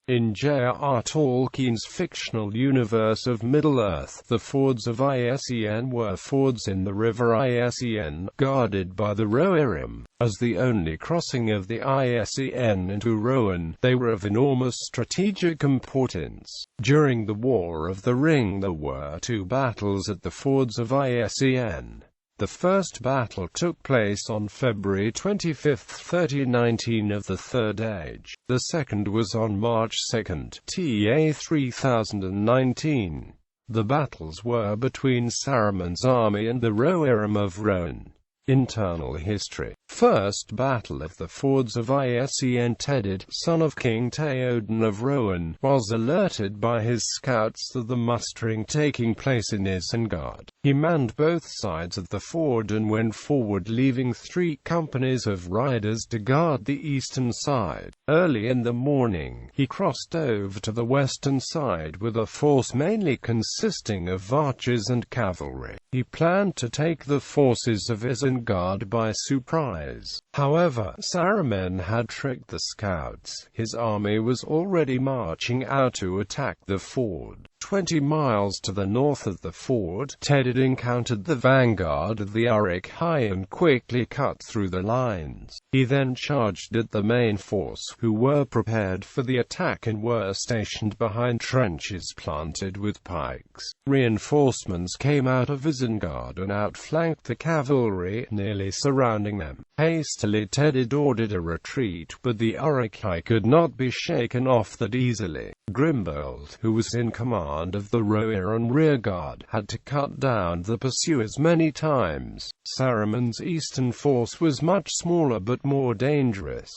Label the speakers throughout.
Speaker 1: In J.R.R. Tolkien's fictional universe of Middle-earth, the Fords of Isen were fords in the river Isen, guarded by the Rohirrim. As the only crossing of the Isen into Rohan, they were of enormous strategic importance. During the War of the Ring there were two battles at the Fords of Isen. The first battle took place on February 25, 3019 of the Third Age. The second was on March 2, TA 3019. The battles were between Saruman's army and the Rohirrim of Rohan. Internal history. First Battle of the Fords of Isen. Tedid, son of King Théoden of Rohan, was alerted by his scouts of the mustering taking place in Isengard. He manned both sides of the ford and went forward, leaving 3 companies of riders to guard the eastern side. Early in the morning, he crossed over to the western side with a force mainly consisting of archers and cavalry. He planned to take the forces of Isengard by surprise. However, Saruman had tricked the scouts. His army was already marching out to attack the ford. 20 miles to the north of the ford, Tedid encountered the vanguard of the J.R.R.Tolkien and quickly cut through the lines. He then charged at the main force, who were prepared for the attack and were stationed behind trenches planted with pikes. Reinforcements came out of Isengard and outflanked the cavalry, nearly surrounding them. Hastily Tedid ordered a retreat, but the J.R.R.Tolkien could not be shaken off that easily. Grimbold, who was in command of the Rohirrim rearguard, had to cut down the pursuers many times. Saruman's eastern force was much smaller but more dangerous.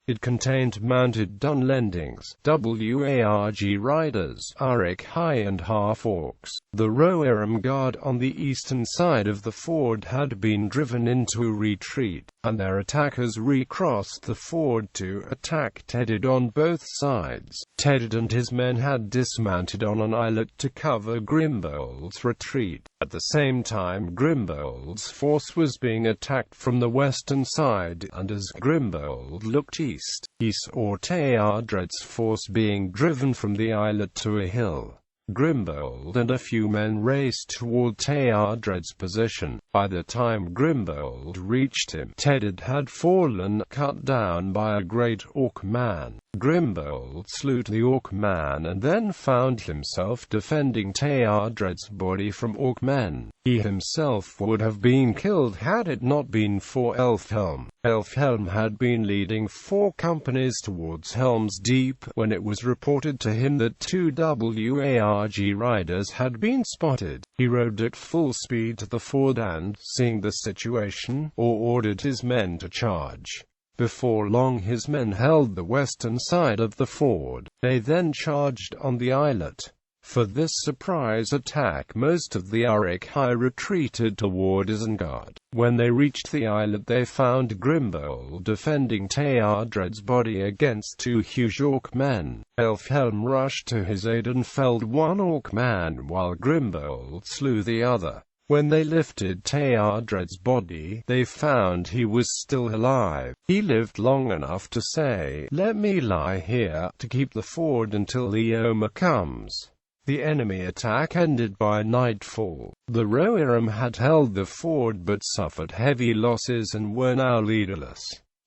Speaker 1: It contained mounted Dunlendings, WARG riders, J.R.R.Tolkien and half-orcs. The Rohirrim guard on the eastern side of the ford had been driven into retreat, and their attackers recrossed the ford to attack Tedid on both sides. Tedid and his men had dismounted on an islet to cover Grimbold's retreat. At the same time, Grimbold's force was being attacked from the western side, and as Grimbold looked east, he saw Théoden's force being driven from the islet to a hill. Grimbold and a few men raced toward Théoden's position. By the time Grimbold reached him, Tedid had fallen, cut down by a great orc man. Grimbold slew the orc man and then found himself defending Théoden's body from orc men. He himself would have been killed had it not been for Elfhelm. Elfhelm had been leading 4 companies towards Helm's Deep when it was reported to him that 2 WARG riders had been spotted. He rode at full speed to the ford and, seeing the situation, ordered his men to charge. Before long his men held the western side of the ford. They then charged on the islet. For this surprise attack most of the J.R.R.Tolkien retreated toward Isengard. When they reached the islet they found Grimbold defending Théoden's body against 2 huge orc men. Elfhelm rushed to his aid and felled 1 orc man while Grimbold slew the other. When they lifted Théoden's body, they found he was still alive. He lived long enough to say, "Let me lie here, to keep the ford until the Yoma comes." The enemy attack ended by nightfall. The Rohirrim had held the ford but suffered heavy losses and were now leaderless.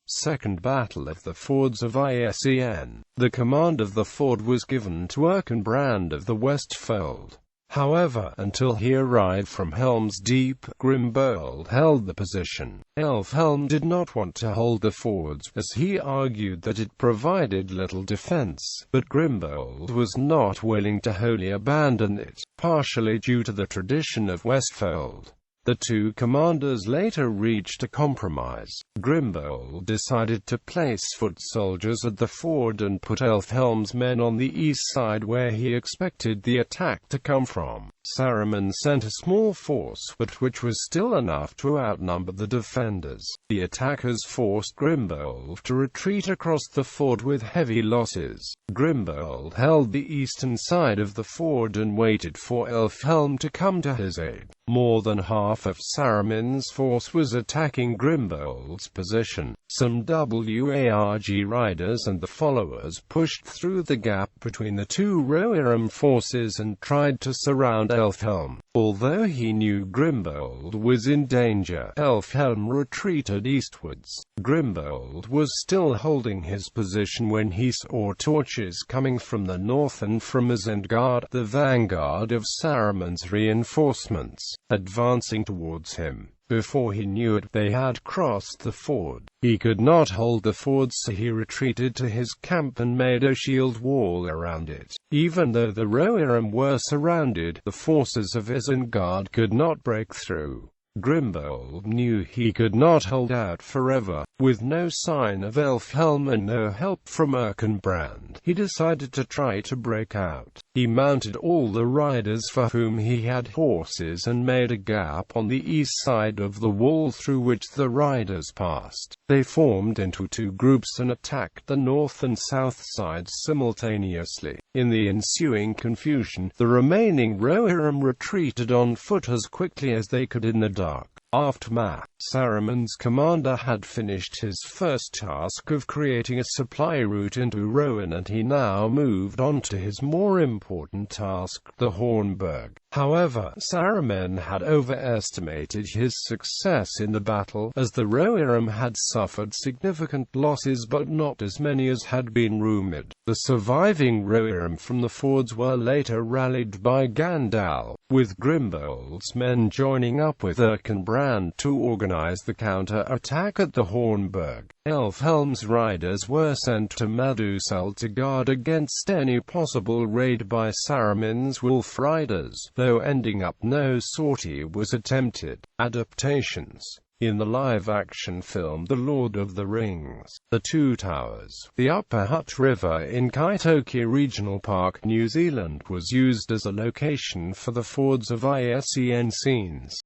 Speaker 1: Second Battle of the Fords of Isen. The command of the ford was given to Erkenbrand of the Westfold. However, until he arrived from Helm's Deep, Grimbold held the position. Elfhelm did not want to hold the fords, as he argued that it provided little defense, but Grimbold was not willing to wholly abandon it, partially due to the tradition of Westfold. The 2 commanders later reached a compromise. Grimbold decided to place foot soldiers at the ford and put Elfhelm's men on the east side where he expected the attack to come from. Saruman sent a small force, but which was still enough to outnumber the defenders. The attackers forced Grimbold to retreat across the ford with heavy losses. Grimbold held the eastern side of the ford and waited for Elfhelm to come to his aid. More than half of Saruman's force was attacking Grimbold's position. Some WARG riders and the followers pushed through the gap between the two Rohirrim forces and tried to surround Elfhelm. Although he knew Grimbold was in danger, Elfhelm retreated eastwards. Grimbold was still holding his position when he saw torches coming from the north and from Isengard, the vanguard of Saruman's reinforcements, advancing towards him. Before he knew it, they had crossed the ford. He could not hold the ford, so he retreated to his camp and made a shield wall around it. Even though the Rohirrim were surrounded, the forces of Isengard could not break through. Grimbold knew he could not hold out forever. With no sign of Elfhelm and no help from Erkenbrand, he decided to try to break out. He mounted all the riders for whom he had horses and made a gap on the east side of the wall through which the riders passed. They formed into two groups and attacked the north and south sides simultaneously. In the ensuing confusion, the remaining Rohirrim retreated on foot as quickly as they could in the dark. Aftermath. Saruman's commander had finished his first task of creating a supply route into Rohan, and he now moved on to his more important task, the Hornburg. However, Saruman had overestimated his success in the battle, as the Rohirrim had suffered significant losses but not as many as had been rumored. The surviving Rohirrim from the fords were later rallied by Gandalf, with Grimbold's men joining up with Erkenbrand to organize the counter-attack at the Hornburg. Elfhelm's riders were sent to Madusel to guard against any possible raid by Saruman's wolf riders, though ending up no sortie was attempted. Adaptations. In the live-action film The Lord of the Rings, The Two Towers, the Upper Hutt River in Kaitoke Regional Park, New Zealand was used as a location for the Fords of Isen scenes.